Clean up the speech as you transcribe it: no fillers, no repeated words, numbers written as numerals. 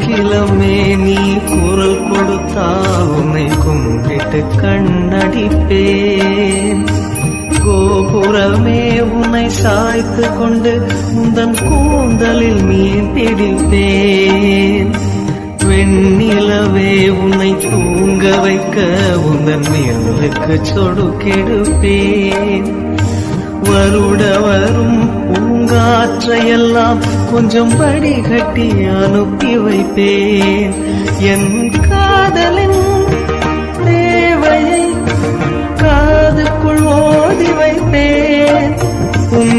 கோகிலமே நீ குரல் கொடுத்தால் உன்னை கும்பிட்டு கண்ணடிப்பேன். கோபுரமே உன்னை சாய்த்து கொண்டு உந்தன் கூந்தலில் மீன் பிடிப்பேன். வெண்ணிலவே உன்னை தூங்க வைக்க உந்தன் மேலுக்கு சொடுக்கெடுப்பேன். வருட வரும் பூங்காற்றையெல்லாம் கொஞ்சம் வடிகட்டி அனுப்பி வைப்பேன். என் காதலின் தேவையை காதுக்குள் ஓதி வைப்பேன். உன்